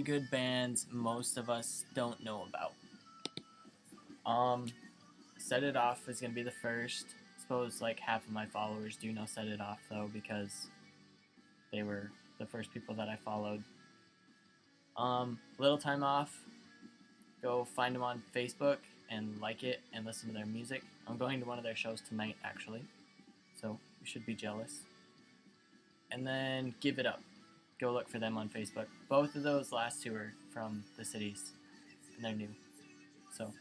pretty good bands most of us don't know about. Um, Set It Off is gonna be the first. I suppose like half of my followers do know Set It Off though because they were the first people that I followed. Little Time Off. Go find them on Facebook and like it and listen to their music. I'm going to one of their shows tonight actually, so you should be jealous. And then Give It Up. Go look for them on Facebook. Both of those last two are from the cities, and they're new. So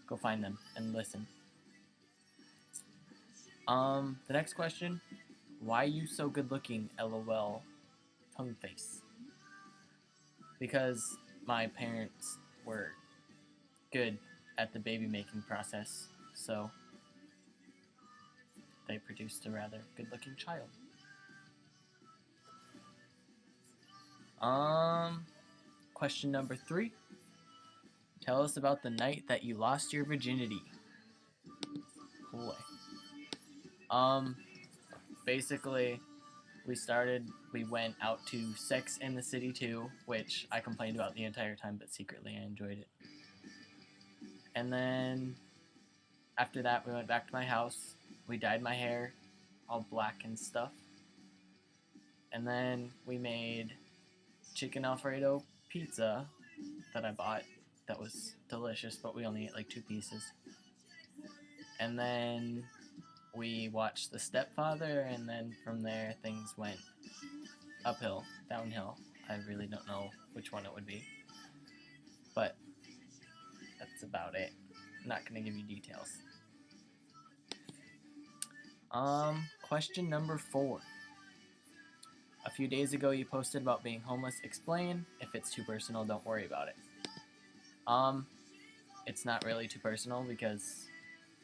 go find them and listen. The next question: why you so good looking? LOL. Tongue face. Because my parents were good at the baby making process, so they produced a rather good looking child. Question number 3. Tell us about the night that you lost your virginity. Boy. Basically, we went out to Sex in the City 2, which I complained about the entire time, but secretly I enjoyed it. And then, after that, we went back to my house. We dyed my hair all black and stuff. And then we made chicken Alfredo pizza that I bought that was delicious, but we only ate like 2 pieces. And then we watched The Stepfather, and then from there things went uphill, downhill. I really don't know which one it would be, but that's about it. I'm not gonna give you details. Question number 4. A few days ago you posted about being homeless. Explain. If it's too personal, don't worry about it. It's not really too personal because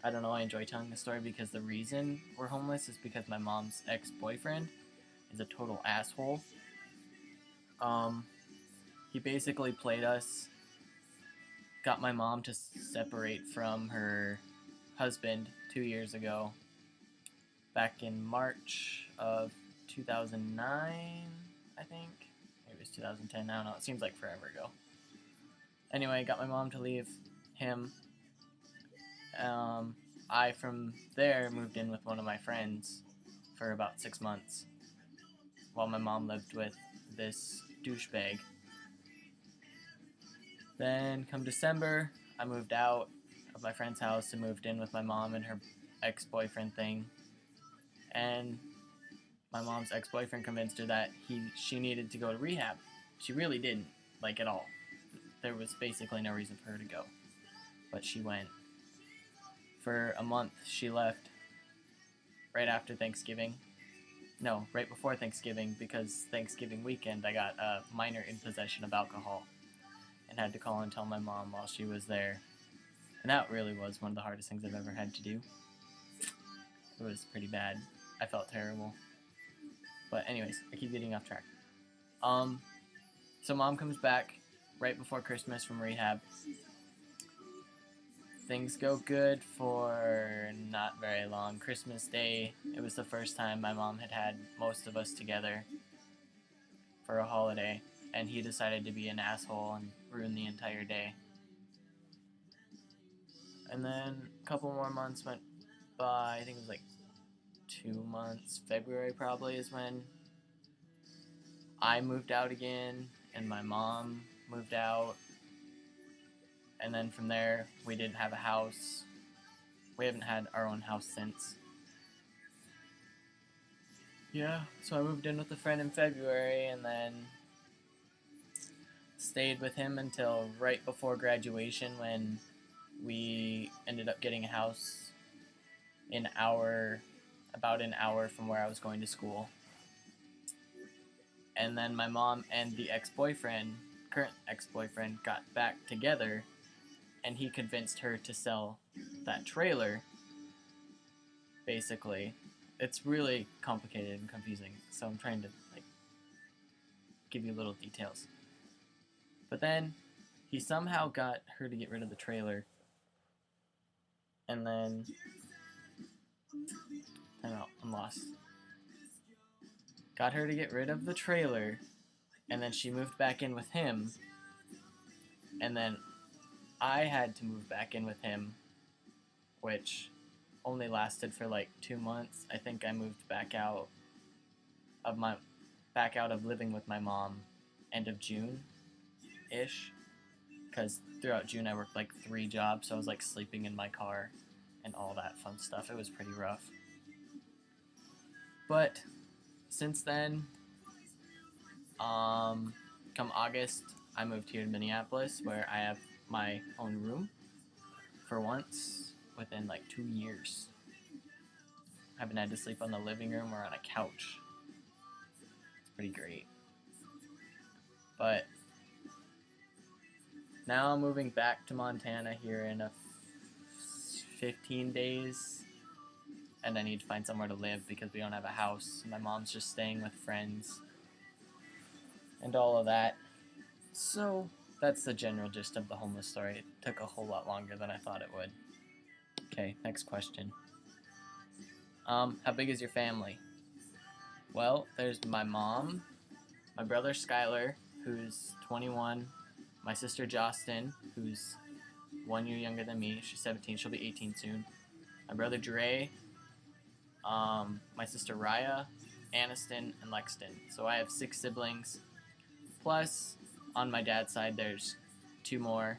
I don't know, I enjoy telling the story because the reason we're homeless is because my mom's ex-boyfriend is a total asshole. He basically played us, got my mom to separate from her husband 2 years ago, back in March of 2009, I think. Maybe it was 2010, I don't know, it seems like forever ago. Anyway, got my mom to leave him. I, from there, moved in with one of my friends for about 6 months while my mom lived with this douchebag. Then, come December, I moved out of my friend's house and moved in with my mom and her ex-boyfriend thing. And my mom's ex-boyfriend convinced her that she needed to go to rehab. She really didn't, like, at all. There was basically no reason for her to go. But she went. For a month, she left right after Thanksgiving. No, right before Thanksgiving, because Thanksgiving weekend I got a minor in possession of alcohol and had to call and tell my mom while she was there. And that really was one of the hardest things I've ever had to do. It was pretty bad. I felt terrible. But anyways, I keep getting off track. So mom comes back right before Christmas from rehab. Things go good for not very long. Christmas Day, it was the first time my mom had had most of us together for a holiday, and he decided to be an asshole and ruin the entire day. And then a couple more months went by. I think it was like 2 months. February probably is when I moved out again, and my mom moved out. And then from there, we didn't have a house. We haven't had our own house since. Yeah, so I moved in with a friend in February and then stayed with him until right before graduation when we ended up getting a house about an hour from where I was going to school. And then my mom and the current ex-boyfriend, got back together, and he convinced her to sell that trailer, basically. It's really complicated and confusing, so I'm trying to give you little details. But then he somehow got her to get rid of the trailer, and then I'm lost. Got her to get rid of the trailer, and then she moved back in with him, and then I had to move back in with him, which only lasted for like 2 months. I think I moved back out of living with my mom end of June ish, because throughout June I worked like 3 jobs, so I was like sleeping in my car and all that fun stuff. It was pretty rough. But since then, come August, I moved here to Minneapolis, where I have my own room for once within like 2 years. I haven't had to sleep on the living room or on a couch. It's pretty great. But now I'm moving back to Montana here in 15 days, and I need to find somewhere to live because we don't have a house. My mom's just staying with friends and all of that. So that's the general gist of the homeless story. It took a whole lot longer than I thought it would. Okay, next question. How big is your family? Well, there's my mom, my brother Skylar, who's 21, my sister Jostin, who's 1 year younger than me. She's 17. She'll be 18 soon. My brother Dre, my sister Raya, Aniston, and Lexton. So I have 6 siblings. Plus, on my dad's side, there's 2 more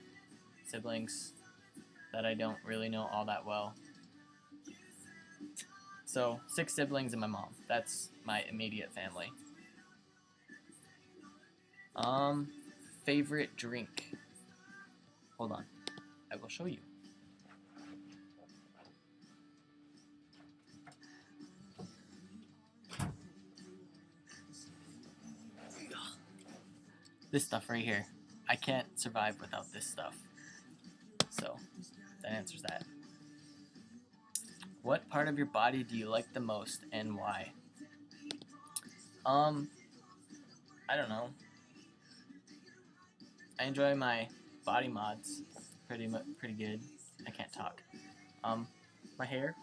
siblings that I don't really know all that well. So 6 siblings and my mom. That's my immediate family. Favorite drink. Hold on. I will show you. This stuff right here. I can't survive without this stuff. So, that answers that. What part of your body do you like the most and why? I don't know. I enjoy my body mods pretty good. I can't talk. My hair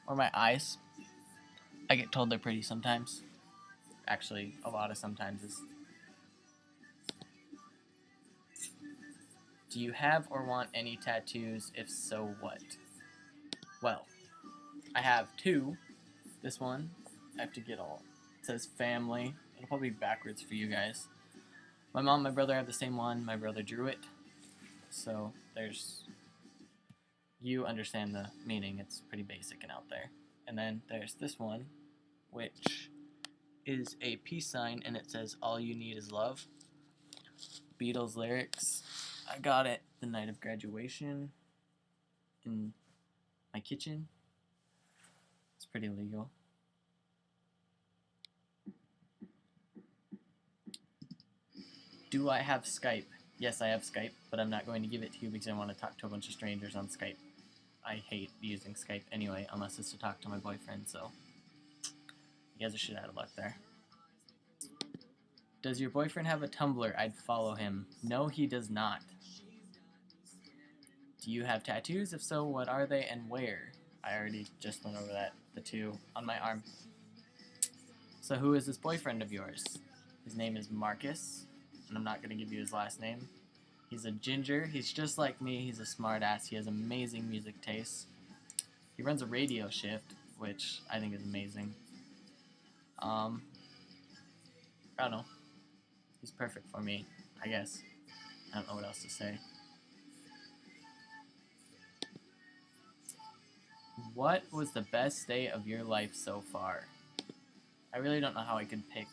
or my eyes. I get told they're pretty sometimes. Actually, a lot of sometimes is. Do you have or want any tattoos? If so, what? Well, I have 2. This one, I have to get all. It says family. It'll probably be backwards for you guys. My mom and my brother have the same one. My brother drew it. So there's, you understand the meaning. It's pretty basic and out there. And then there's this one, which is a peace sign, and it says, all you need is love. Beatles lyrics. I got it the night of graduation in my kitchen. It's pretty illegal. Do I have Skype? Yes, I have Skype, but I'm not going to give it to you because I want to talk to a bunch of strangers on Skype. I hate using Skype anyway, unless it's to talk to my boyfriend, so you guys are shit out of luck there. Does your boyfriend have a Tumblr? I'd follow him. No, he does not. Do you have tattoos? If so, what are they and where? I already just went over that. The 2 on my arm. So who is this boyfriend of yours? His name is Marcus, and I'm not going to give you his last name. He's a ginger. He's just like me. He's a smart ass. He has amazing music tastes. He runs a radio shift, which I think is amazing. I don't know. He's perfect for me, I guess. I don't know what else to say. What was the best day of your life so far? I really don't know how I could pick.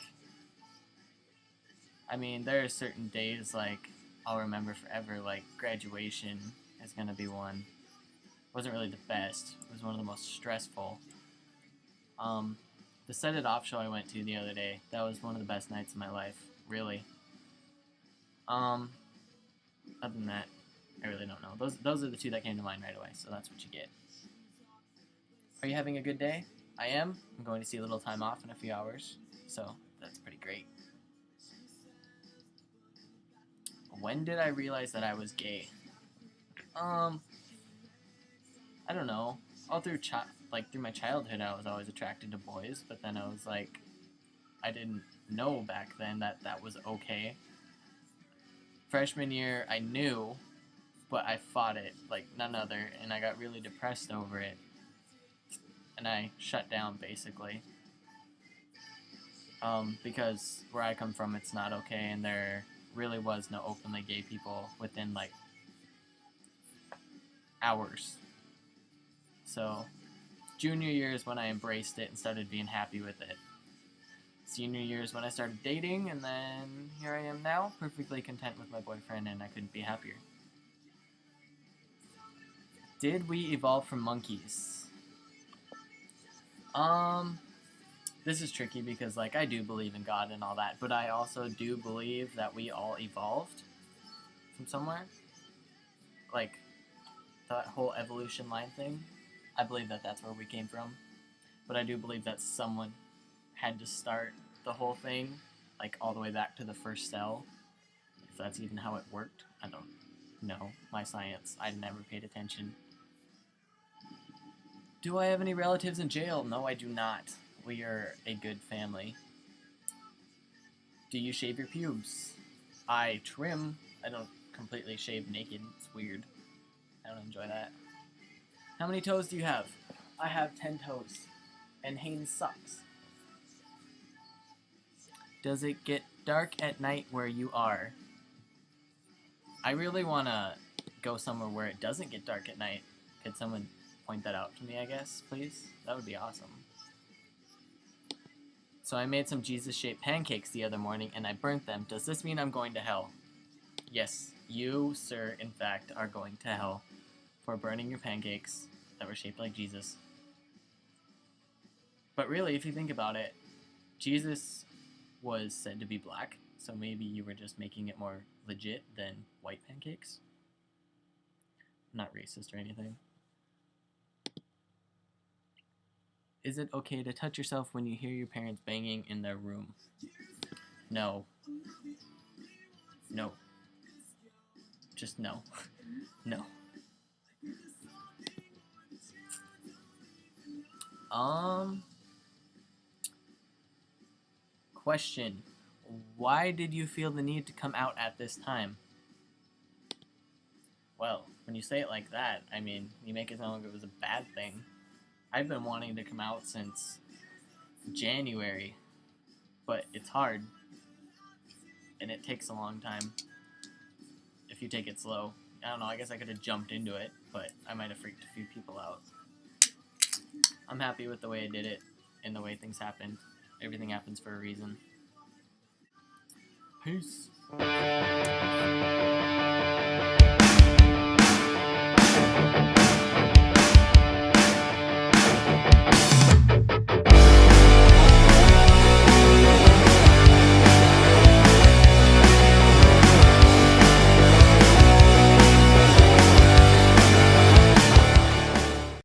I mean, there are certain days, like, I'll remember forever, like, graduation is gonna be one. It wasn't really the best. It was one of the most stressful. The Set It Off show I went to the other day, that was one of the best nights of my life, really. Other than that, I really don't know. Those are the 2 that came to mind right away, so that's what you get. Are you having a good day? I am. I'm going to see a little time off in a few hours, so that's pretty great. When did I realize that I was gay? I don't know. All through through my childhood, I was always attracted to boys, but then I was like, I didn't know back then that that was okay. Freshman year, I knew, but I fought it like none other, and I got really depressed over it, and I shut down basically. Because where I come from, it's not okay, and there really was no openly gay people within like hours. So junior year is when I embraced it and started being happy with it. Senior year is when I started dating, and then here I am now, perfectly content with my boyfriend, and I couldn't be happier. Did we evolve from monkeys? This is tricky because, like, I do believe in God and all that, but I also do believe that we all evolved from somewhere. Like, that whole evolution line thing, I believe that that's where we came from. But I do believe that someone had to start the whole thing, like, all the way back to the first cell. If that's even how it worked, I don't know. My science, I never paid attention. Do I have any relatives in jail? No, I do not. We are a good family. Do you shave your pubes? I trim. I don't completely shave naked. It's weird. I don't enjoy that. How many toes do you have? I have 10 toes. And Haynes sucks. Does it get dark at night where you are? I really want to go somewhere where it doesn't get dark at night. Could someone point that out to me, I guess, please? That would be awesome. So I made some Jesus-shaped pancakes the other morning and I burnt them. Does this mean I'm going to hell? Yes, you, sir, in fact, are going to hell for burning your pancakes that were shaped like Jesus. But really, if you think about it, Jesus was said to be black, so maybe you were just making it more legit than white pancakes. Not racist or anything. Is it okay to touch yourself when you hear your parents banging in their room? No. No. Just no. No. Question. Why did you feel the need to come out at this time? Well, when you say it like that, I mean, you make it sound like it was a bad thing. I've been wanting to come out since January, but it's hard, and it takes a long time if you take it slow. I don't know, I guess I could have jumped into it, but I might have freaked a few people out. I'm happy with the way I did it and the way things happened. Everything happens for a reason. Peace.